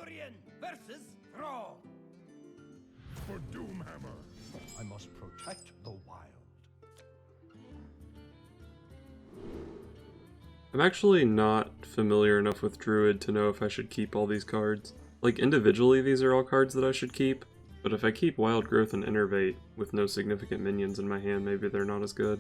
Turian versus Thrall. For Doomhammer, I must protect the wild. I'm actually not familiar enough with Druid to know if I should keep all these cards. Like, individually these are all cards that I should keep, but if I keep Wild Growth and Innervate with no significant minions in my hand, maybe they're not as good.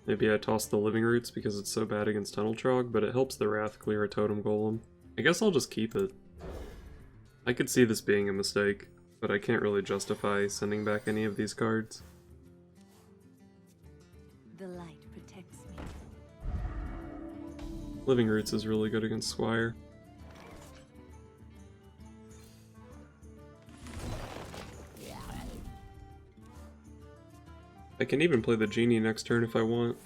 Maybe I toss the Living Roots because it's so bad against Tunnel Trog, but it helps the Wrath clear a Totem Golem. I guess I'll just keep it. I could see this being a mistake, but I can't really justify sending back any of these cards. The light protects me. Living Roots is really good against Squire. I can even play the Djinni next turn if I want.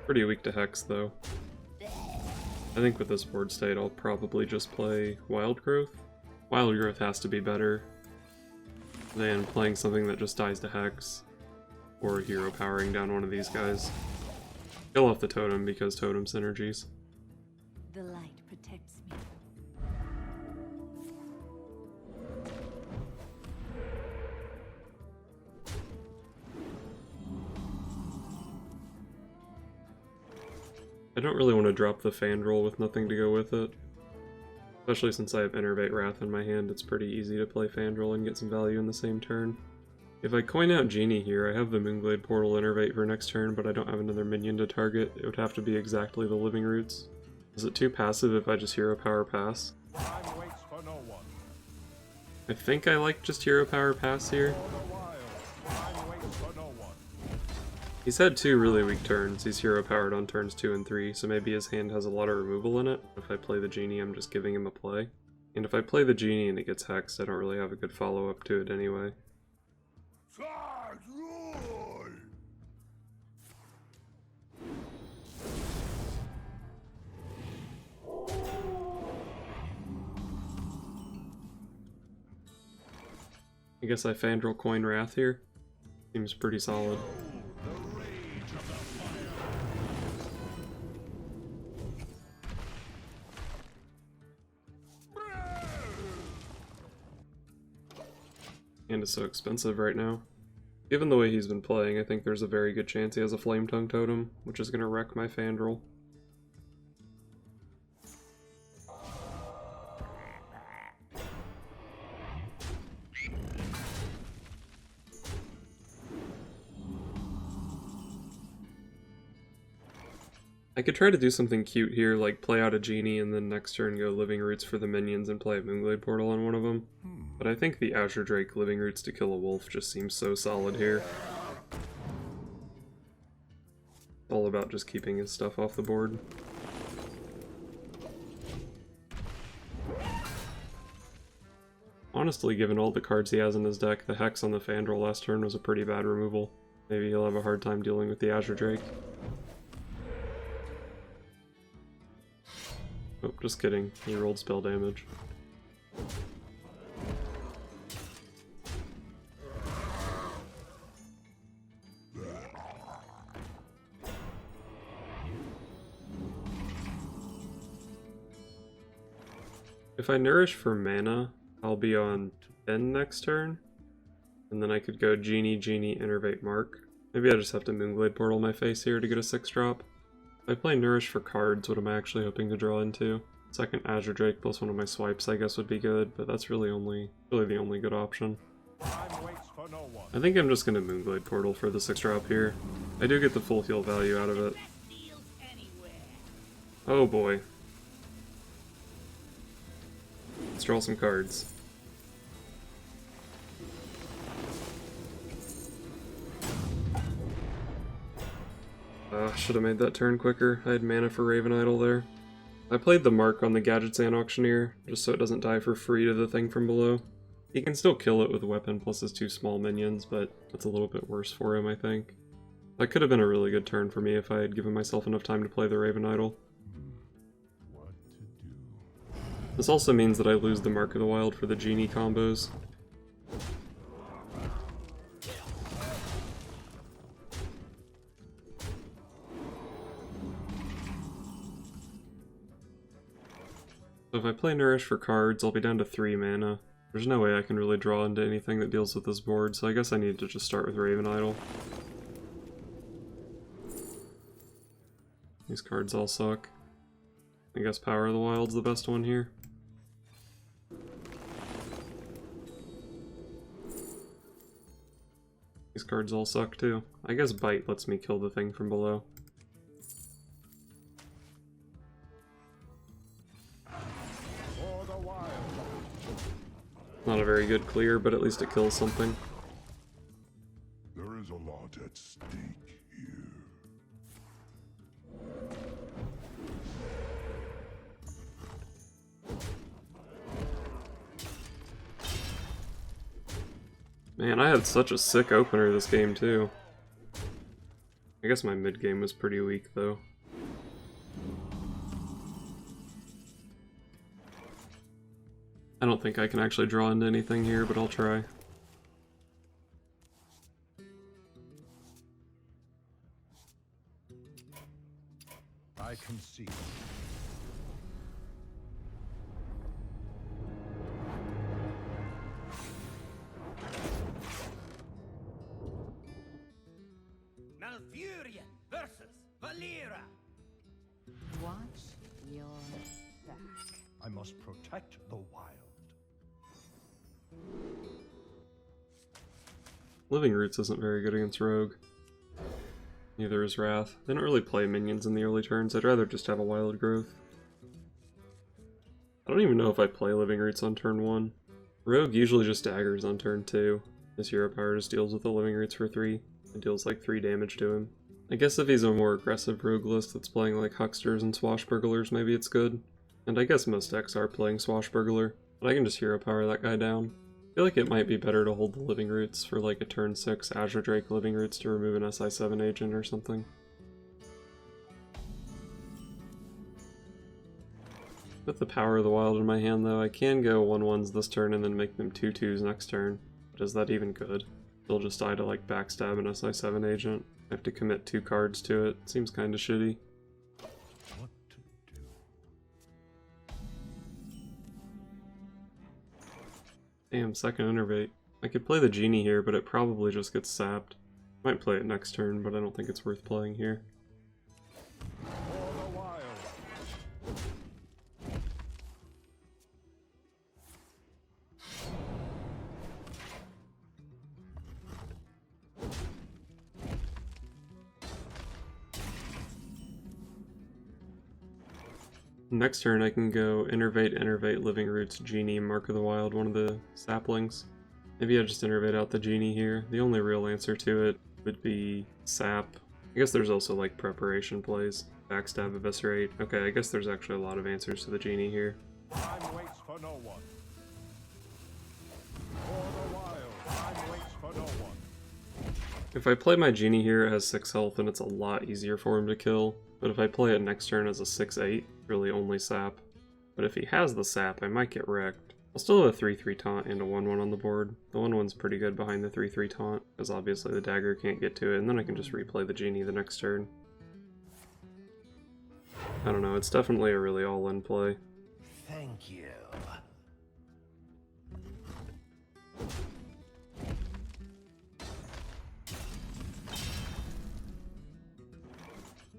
Pretty weak to Hex though. I think with this board state I'll probably just play Wild Growth. Wild Growth has to be better than playing something that just dies to Hex, or hero powering down one of these guys. Kill off the totem because totem synergies. The light protects me. I don't really want to drop the Fandral with nothing to go with it. Especially since I have Innervate Wrath in my hand, it's pretty easy to play Fandral and get some value in the same turn. If I coin out Djinni here, I have the Moonglade Portal Innervate for next turn, but I don't have another minion to target. It would have to be exactly the Living Roots. Is it too passive if I just Hero Power Pass? Time waits for no one. I think I like just Hero Power Pass here. For the wild, time waits for no one. He's had two really weak turns. He's hero powered on turns 2 and 3, so maybe his hand has a lot of removal in it. If I play the Djinni, I'm just giving him a play. And if I play the Djinni and it gets hexed, I don't really have a good follow-up to it anyway. I guess I Fandral coin Wrath here. Seems pretty solid. And it's so expensive right now. Given the way he's been playing, I think there's a very good chance he has a Flame Tongue Totem, which is going to wreck my Fandral. I could try to do something cute here, like play out a Djinni and then next turn go Living Roots for the minions and play a Moonglade Portal on one of them. But I think the Azure Drake Living Roots to kill a wolf just seems so solid here. All about just keeping his stuff off the board. Honestly, given all the cards he has in his deck, the Hex on the Fandral last turn was a pretty bad removal. Maybe he'll have a hard time dealing with the Azure Drake. Oh, just kidding. He rolled spell damage. If I nourish for mana, I'll be on 10 next turn. And then I could go Djinni, Djinni, Innervate Mark. Maybe I just have to Moonglade Portal my face here to get a 6-drop. If I play Nourish for cards, what am I actually hoping to draw into? Second Azure Drake plus one of my swipes I guess would be good, but that's really the only good option. Time waits for no one. I think I'm just gonna Moonglade Portal for the 6-drop here. I do get the full heal value out of it. Oh boy. Let's draw some cards. Should have made that turn quicker. I had mana for Raven Idol there. I played the Mark on the Gadgetzan Auctioneer, just so it doesn't die for free to the thing from below. He can still kill it with a weapon plus his 2 small minions, but that's a little bit worse for him, I think. That could have been a really good turn for me if I had given myself enough time to play the Raven Idol. What to do? This also means that I lose the Mark of the Wild for the Djinni combos. So if I play Nourish for cards, I'll be down to 3 mana. There's no way I can really draw into anything that deals with this board, so I guess I need to just start with Raven Idol. These cards all suck. I guess Power of the Wild's the best one here. These cards all suck too. I guess Bite lets me kill the thing from below. Not a very good clear, but at least it kills something. There is a lot at stake here. Man, I had such a sick opener this game too. I guess my mid game was pretty weak though. I don't think I can actually draw into anything here, but I'll try. I concede. Malfurion versus Valera. Watch your back. I must protect the wild. Living Roots isn't very good against Rogue. Neither is Wrath. They don't really play minions in the early turns, I'd rather just have a Wild Growth. I don't even know if I play Living Roots on turn 1. Rogue usually just daggers on turn 2. His hero power just deals with the Living Roots for 3. It deals like 3 damage to him. I guess if he's a more aggressive Rogue list that's playing like Hucksters and Swashbucklers, maybe it's good. And I guess most decks are playing Swashbuckler, but I can just hero power that guy down. I feel like it might be better to hold the Living Roots for like a turn 6 Azure Drake Living Roots to remove an SI7 agent or something. With the Power of the Wild in my hand though, I can go 1/1s this turn and then make them 2/2s next turn. But is that even good? They'll just die to like backstab an SI7 agent. I have to commit 2 cards to it. Seems kinda shitty. What to do? Damn, second Innervate. I could play the Djinni here, but it probably just gets sapped. Might play it next turn, but I don't think it's worth playing here. For the wild. Next turn I can go Innervate, Living Roots, Djinni, Mark of the Wild, one of the saplings. Maybe I just Innervate out the Djinni here. The only real answer to it would be Sap. I guess there's also like preparation plays. Backstab, Eviscerate. Okay, I guess there's actually a lot of answers to the Djinni here. Time waits for no one. For the wild. Time waits for no one. If I play my Djinni here, it has 6 health and it's a lot easier for him to kill. But if I play it next turn as a 6/8, really only sap. But if he has the sap, I might get wrecked. I'll still have a 3/3 taunt and a 1/1 on the board. The 1/1's pretty good behind the 3/3 taunt, because obviously the dagger can't get to it, and then I can just replay the Djinni the next turn. I don't know, it's definitely a really all-in play. Thank you.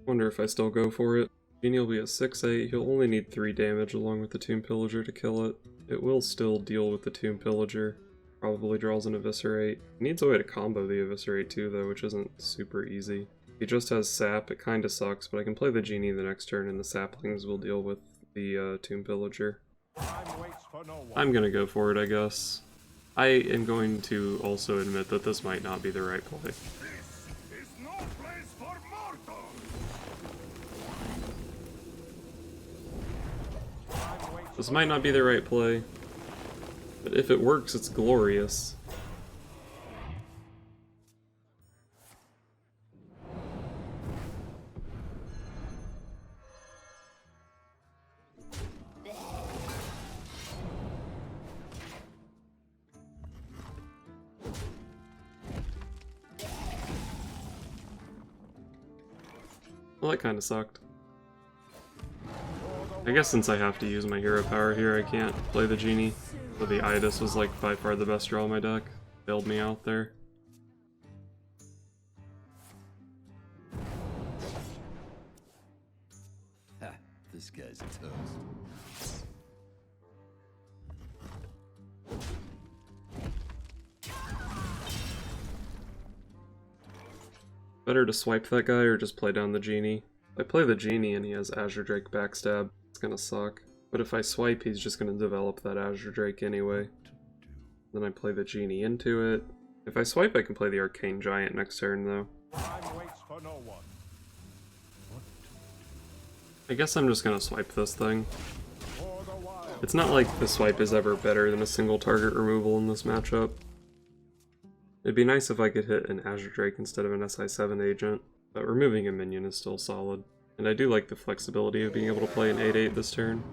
Wonder if I still go for it. Djinni will be a 6/8, he'll only need 3 damage along with the Tomb Pillager to kill it. It will still deal with the Tomb Pillager. Probably draws an Eviscerate. He needs a way to combo the Eviscerate too though, which isn't super easy. If he just has Sap, it kinda sucks, but I can play the Djinni the next turn and the Saplings will deal with the Tomb Pillager. Time waits for no one. I'm gonna go for it, I guess. I am going to also admit that this might not be the right play. This is no place for mortals. Time waits This might not be the right play, but if it works, it's glorious. Well, that kinda sucked. for the I guess since I have to use my hero power here, I can't play the Djinni. So the Idis was like by far the best draw in my deck. Bailed me out there. Ha, this guy's toast. Better to swipe that guy or just play down the Djinni? If I play the Djinni and he has Azure Drake backstab, it's gonna suck. But if I swipe, he's just gonna develop that Azure Drake anyway. Then I play the Djinni into it. If I swipe, I can play the Arcane Giant next turn though. Time waits for no one. I guess I'm just gonna swipe this thing. For the wild. It's not like the swipe is ever better than a single target removal in this matchup. It'd be nice if I could hit an Azure Drake instead of an SI7 agent, but removing a minion is still solid. And I do like the flexibility of being able to play an 8/8 this turn.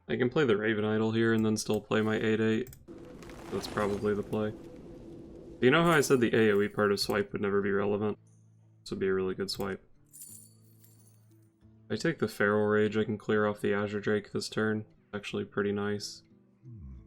I can play the Raven Idol here and then still play my 8/8. That's probably the play. You know how I said the AoE part of swipe would never be relevant? This would be a really good swipe. If I take the Feral Rage, I can clear off the Azure Drake this turn. Actually pretty nice.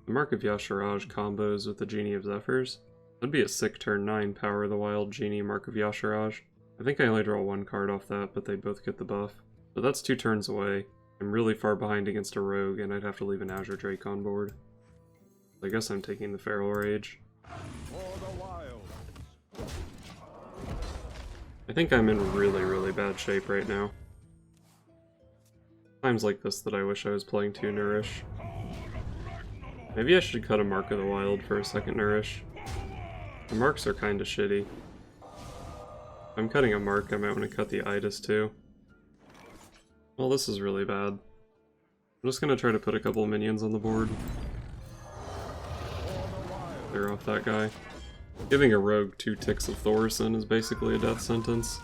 The Mark of Yasharaj combos with the Genie of Zephyrs. That'd be a sick turn 9 Power of the Wild Genie Mark of Yasharaj. I think I only draw one card off that, but they both get the buff. But that's 2 turns away. I'm really far behind against a rogue, and I'd have to leave an Azure Drake on board. I guess I'm taking the Feral Rage. For the wild. I think I'm in really bad shape right now. Times like this that I wish I was playing 2 Nourish. Maybe I should cut a Mark of the Wild for a second Nourish. The Marks are kinda shitty. If I'm cutting a Mark, I might want to cut the Idis too. Well, this is really bad. I'm just gonna try to put a couple minions on the board. Clear off that guy. Giving a rogue 2 ticks of Thorson is basically a death sentence.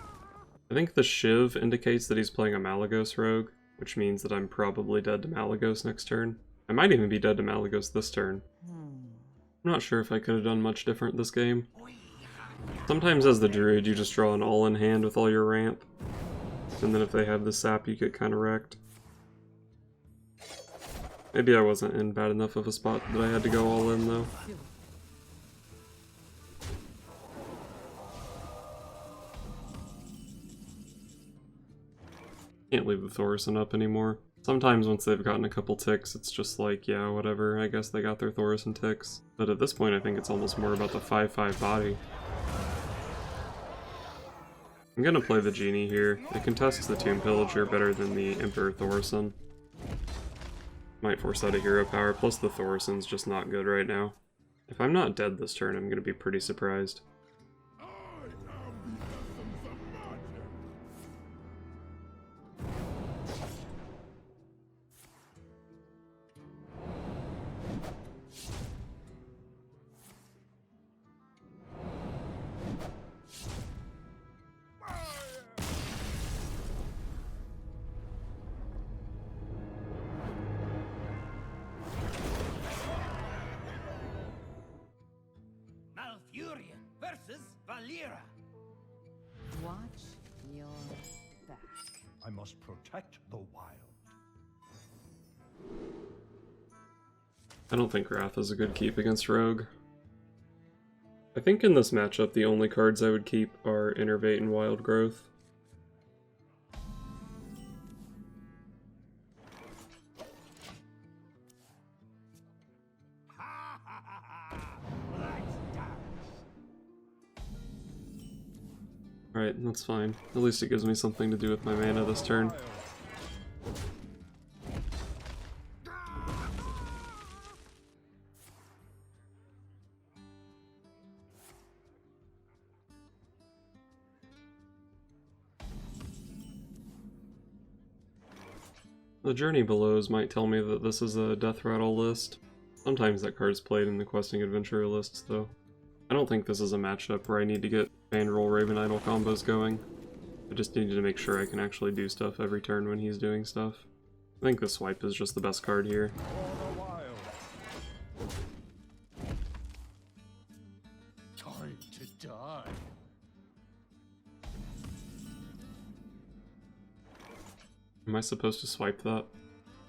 I think the Shiv indicates that he's playing a Malygos Rogue, which means that I'm probably dead to Malygos next turn. I might even be dead to Malygos this turn. I'm not sure if I could have done much different this game. Sometimes as the Druid you just draw an all-in hand with all your ramp, and then if they have the sap you get kinda wrecked. Maybe I wasn't in bad enough of a spot that I had to go all in though. Can't leave the Thorson up anymore. Sometimes once they've gotten a couple ticks, it's just like, yeah, whatever, I guess they got their Thorson ticks. But at this point I think it's almost more about the 5/5 body. I'm gonna play the Djinni here. It contests the Tomb Pillager better than the Emperor Thorson. Might force out a hero power, plus the Thorson's just not good right now. If I'm not dead this turn, I'm gonna be pretty surprised. Malfurion versus Valera. Watch your back. I must protect the wild. I don't think Wrath is a good keep against Rogue. I think in this matchup the only cards I would keep are Innervate and Wild Growth. Alright, that's fine. At least it gives me something to do with my mana this turn. The Journey Belows might tell me that this is a Death Rattle list. Sometimes that card's played in the Questing Adventurer lists, though. I don't think this is a matchup where I need to get Bandroll Raven Idol combos going. I just needed to make sure I can actually do stuff every turn when he's doing stuff. I think the Swipe is just the best card here. Time to die. Am I supposed to swipe that?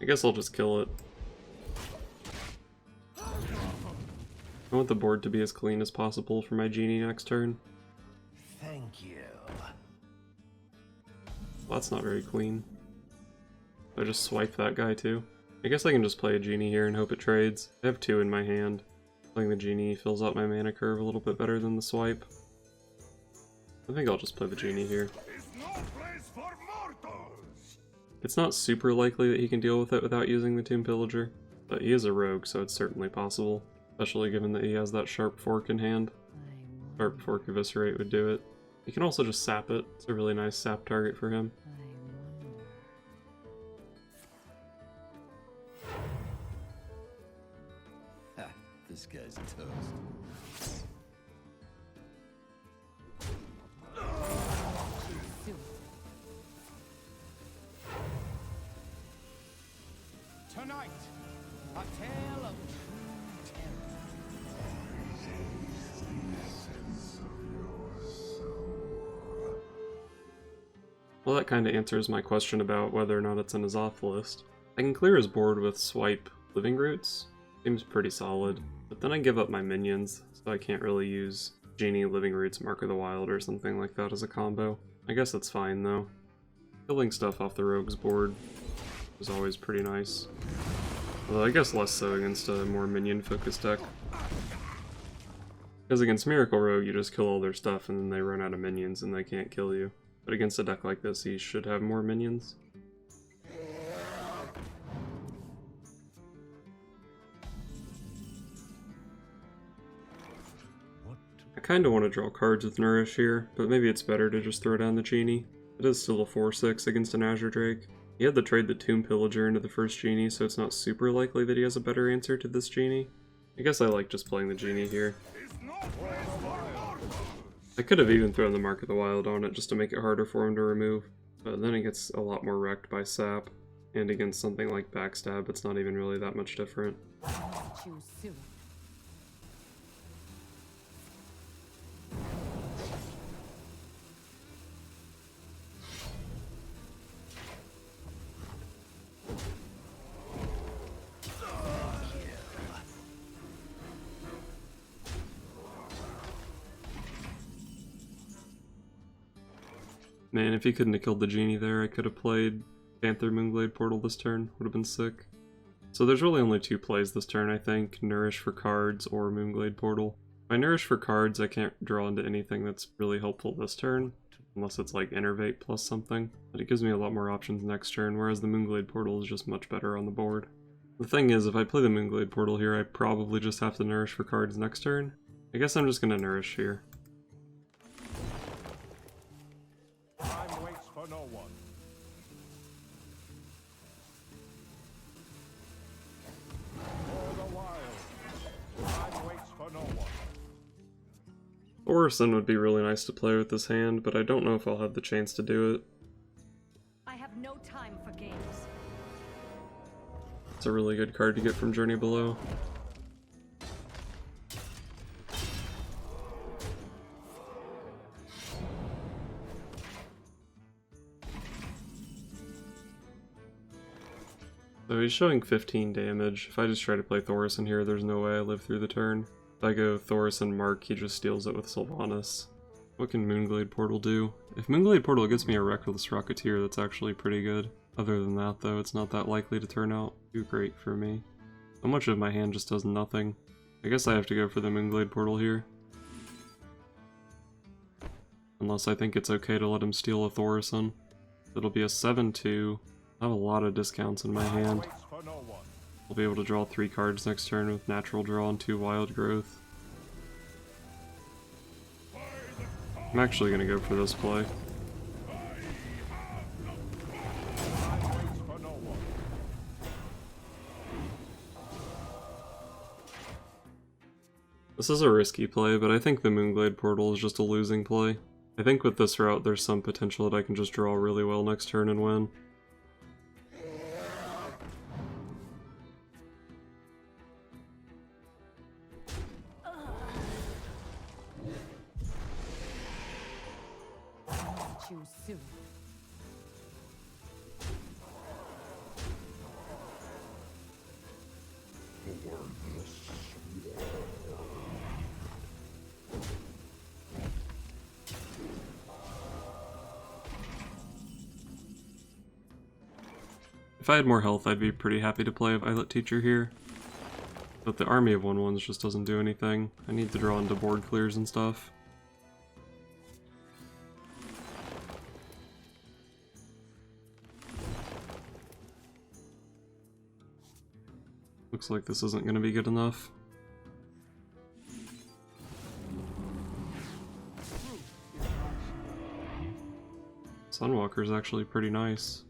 I guess I'll just kill it. I want the board to be as clean as possible for my Djinni next turn. Thank you. Well, that's not very clean. I just swipe that guy too. I guess I can just play a Djinni here and hope it trades. I have 2 in my hand. Playing the Djinni fills out my mana curve a little bit better than the swipe. I think I'll just play the Djinni here. It's not super likely that he can deal with it without using the Tomb Pillager, but he is a rogue, so it's certainly possible. Especially given that he has that Sharp Fork in hand. Sharp Fork Eviscerate would do it. You can also just sap it. It's a really nice sap target for him. Ha, this guy's toast. Tonight, a tale of true terror. Well, that kind of answers my question about whether or not it's in his off list. I can clear his board with swipe Living Roots. Seems pretty solid. But then I give up my minions, so I can't really use Djinni, Living Roots, Mark of the Wild, or something like that as a combo. I guess that's fine, though. Killing stuff off the rogue's board is always pretty nice. Although I guess less so against a more minion-focused deck. Because against Miracle Rogue, you just kill all their stuff and then they run out of minions and they can't kill you. But against a deck like this, he should have more minions. I kinda want to draw cards with Nourish here, but maybe it's better to just throw down the Djinni. It is still a 4/6 against an Azure Drake. He had to trade the Tomb Pillager into the first Djinni, so it's not super likely that he has a better answer to this Djinni. I guess I like just playing the Djinni here. I could have even thrown the Mark of the Wild on it just to make it harder for him to remove, but then it gets a lot more wrecked by Sap, and against something like Backstab, it's not even really that much different. Choose soon. Man, if he couldn't have killed the Djinni there, I could have played Panther Moonglade Portal this turn. Would have been sick. So there's really only 2 plays this turn, I think. Nourish for cards or Moonglade Portal. If I Nourish for cards, I can't draw into anything that's really helpful this turn. Unless it's like Innervate plus something. But it gives me a lot more options next turn, whereas the Moonglade Portal is just much better on the board. The thing is, if I play the Moonglade Portal here, I probably just have to Nourish for cards next turn. I guess I'm just gonna Nourish here. Time waits for no one. For the wild. Time waits for no one. Orison would be really nice to play with this hand, but I don't know if I'll have the chance to do it. I have no time for games. It's a really good card to get from Journey Below. So he's showing 15 damage. If I just try to play Thaurissan here, there's no way I live through the turn. If I go Thaurissan Mark, he just steals it with Sylvanas. What can Moonglade Portal do? If Moonglade Portal gets me a Reckless Rocketeer, that's actually pretty good. Other than that, though, it's not that likely to turn out too great for me. So much of my hand just does nothing. I guess I have to go for the Moonglade Portal here. Unless I think it's okay to let him steal a Thaurissan. It'll be a 7-2. I have a lot of discounts in my hand. I'll be able to draw 3 cards next turn with Natural Draw and 2 Wild Growth. I'm actually going to go for this play. This is a risky play, but I think the Moonglade Portal is just a losing play. I think with this route there's some potential that I can just draw really well next turn and win. choose soon. If I had more health, I'd be pretty happy to play a Violet Teacher here. But the army of 1/1s just doesn't do anything. I need to draw into board clears and stuff. Looks like this isn't going to be good enough. Sunwalker's actually pretty nice.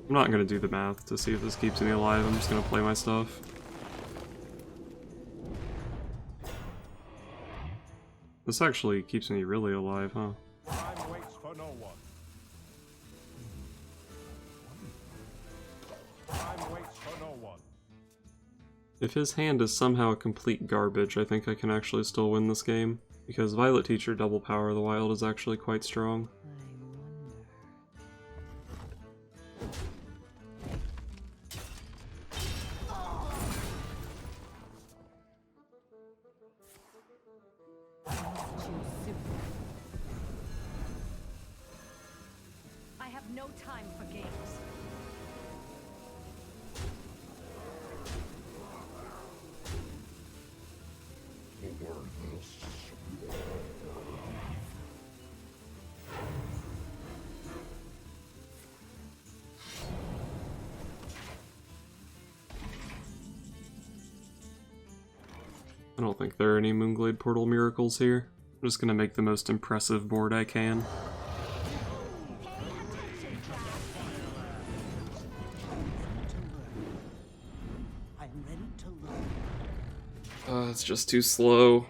I'm not going to do the math to see if this keeps me alive, I'm just going to play my stuff. This actually keeps me really alive, huh? Time waits for no one. Time waits for no one. If his hand is somehow complete garbage, I think I can actually still win this game. Because Violet Teacher double power of the wild is actually quite strong. I have no time for games. I don't think there are any Moonglade Portal miracles here. I'm just gonna make the most impressive board I can. It's just too slow.